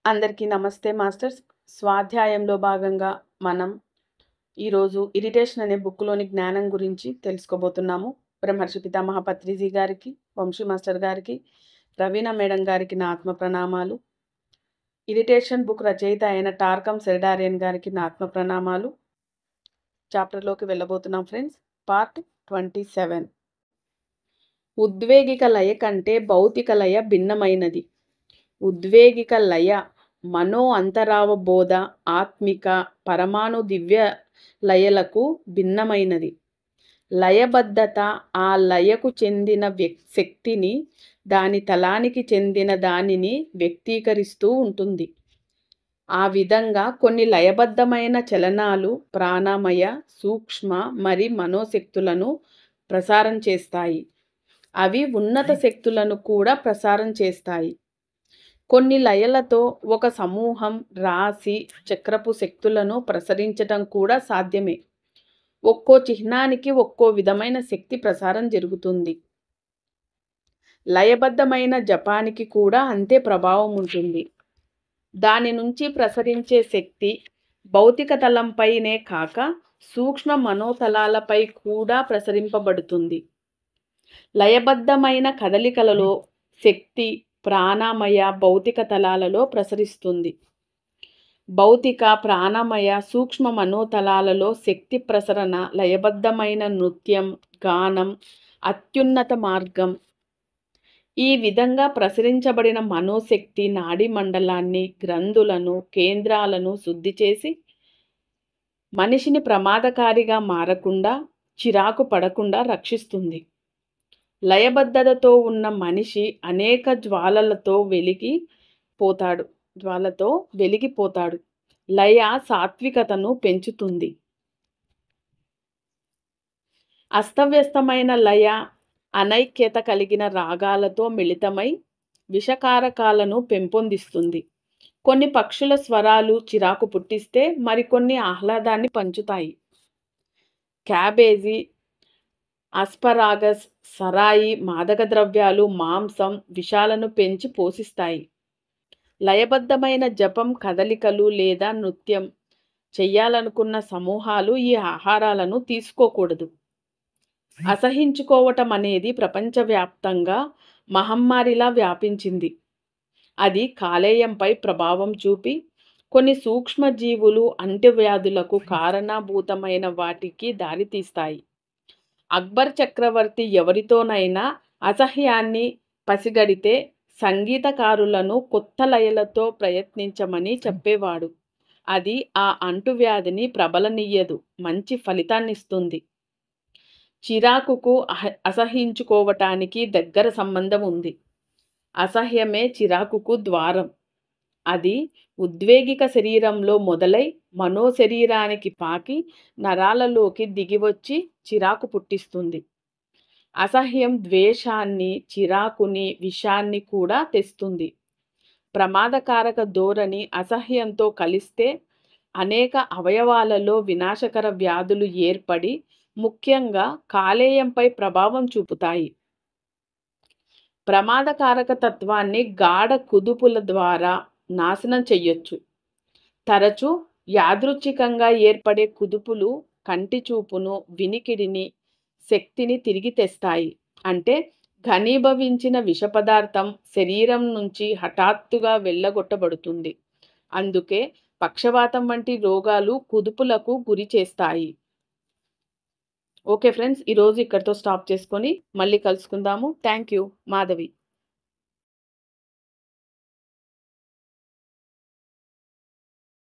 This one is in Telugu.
అందరికీ నమస్తే మాస్టర్స్. స్వాధ్యాయంలో భాగంగా మనం ఈరోజు ఇరిటేషన్ అనే బుక్‌లోని జ్ఞానం గురించి తెలుసుకోబోతున్నాము. బ్రహ్మర్షి పితామహ పత్రిజీ గారికి, వంశీ మాస్టర్ గారికి, రవీణ మేడం గారికి నా ఆత్మ ప్రణామాలు. ఇరిటేషన్ బుక్ రచయిత అయిన టార్కమ్ సెరడారియన్ గారికి నా ఆత్మ ప్రణామాలు. చాప్టర్‌లోకి వెళ్ళబోతున్నాం ఫ్రెండ్స్. పార్ట్ 27. ఉద్వేగిక లయ కంటే భౌతిక లయ భిన్నమైనది. ఉద్వేగిక లయ మనో అంతరావబోధ ఆత్మిక పరమాణు దివ్య లయలకు భిన్నమైనది. లయబద్ధత ఆ లయకు చెందిన శక్తిని, దాని తలానికి చెందిన దానిని వ్యక్తీకరిస్తూ ఉంటుంది. ఆ విధంగా కొన్ని లయబద్ధమైన చలనాలు ప్రాణమయ, సూక్ష్మ మరి మనోశక్తులను ప్రసారం చేస్తాయి. అవి ఉన్నత శక్తులను కూడా ప్రసారం చేస్తాయి. కొన్ని లయలతో ఒక సమూహం రాశి చక్రపు శక్తులను ప్రసరించటం కూడా సాధ్యమే. ఒక్కో చిహ్నానికి ఒక్కో విధమైన శక్తి ప్రసారం జరుగుతుంది. లయబద్ధమైన జపానికి కూడా అంతే ప్రభావం ఉంటుంది. దాని నుంచి ప్రసరించే శక్తి భౌతిక తలంపైనే కాక సూక్ష్మ మనోతలాలపై కూడా ప్రసరింపబడుతుంది. లయబద్ధమైన కదలికలలో శక్తి ప్రాణమయ భౌతిక తలాలలో ప్రసరిస్తుంది. భౌతిక ప్రాణమయ సూక్ష్మ మనోతలాలలో శక్తి ప్రసరణ లయబద్ధమైన నృత్యం, గానం అత్యున్నత మార్గం. ఈ విధంగా ప్రసరించబడిన మనోశక్తి నాడీ మండలాన్ని, గ్రంథులను, కేంద్రాలను శుద్ధి చేసి మనిషిని ప్రమాదకారిగా మారకుండా, చిరాకు పడకుండా రక్షిస్తుంది. లయబద్ధతతో ఉన్న మనిషి అనేక జ్వాలతో వెలిగిపోతాడు. లయ సాత్వికతను పెంచుతుంది. అస్తవ్యస్తమైన లయ అనైక్యత కలిగిన రాగాలతో మిళితమై విషకారకాలను పెంపొందిస్తుంది. కొన్ని పక్షుల స్వరాలు చిరాకు పుట్టిస్తే మరికొన్ని ఆహ్లాదాన్ని పంచుతాయి. క్యాబేజీ, ఆస్పరాగస్, సరాయి మాదక ద్రవ్యాలు మాంసం, విషాలను పెంచి పోషిస్తాయి. లయబద్ధమైన జపం, కదలికలు లేదా నృత్యం చెయ్యాలనుకున్న సమూహాలు ఈ ఆహారాలను తీసుకోకూడదు. అసహించుకోవటం అనేది ప్రపంచవ్యాప్తంగా మహమ్మారిలా వ్యాపించింది. అది కాలేయంపై ప్రభావం చూపి కొన్ని సూక్ష్మజీవులు అంటువ్యాధులకు కారణభూతమైన వాటికి దారితీస్తాయి. అక్బర్ చక్రవర్తి ఎవరితోనైనా అసహ్యాన్ని పసిగడితే సంగీతకారులను కొత్త లయలతో ప్రయత్నించమని చెప్పేవాడు. అది ఆ అంటువ్యాధిని ప్రబలనీయదు, మంచి ఫలితాన్నిస్తుంది. చిరాకుకు అసహించుకోవటానికి దగ్గర సంబంధం ఉంది. అసహ్యమే చిరాకుకు ద్వారం. అది ఉద్వేగిక శరీరంలో మొదలై మనోశరీరానికి పాకి నరాలలోకి దిగివచ్చి చిరాకు పుట్టిస్తుంది. అసహ్యం ద్వేషాన్ని, చిరాకుని, విషాన్ని కూడా తెస్తుంది. ప్రమాదకారక ధోరణి అసహ్యంతో కలిస్తే అనేక అవయవాలలో వినాశకర వ్యాధులు ఏర్పడి ముఖ్యంగా కాలేయంపై ప్రభావం చూపుతాయి. ప్రమాదకారక తత్వాన్ని గాఢ కుదుపుల ద్వారా నాశనం చెయ్యొచ్చు. తరచూ యాదృచ్ఛికంగా ఏర్పడే కుదుపులు కంటి చూపును, వినికిడిని, శక్తిని తిరిగి తెస్తాయి. అంటే ఘనీభవించిన విష పదార్థం శరీరం నుంచి హఠాత్తుగా వెళ్ళగొట్టబడుతుంది. అందుకే పక్షవాతం వంటి రోగాలు కుదుపులకు గురి చేస్తాయి. ఓకే ఫ్రెండ్స్, ఈరోజు ఇక్కడితో స్టాప్ చేసుకొని మళ్ళీ కలుసుకుందాము. Thank you. మాధవి.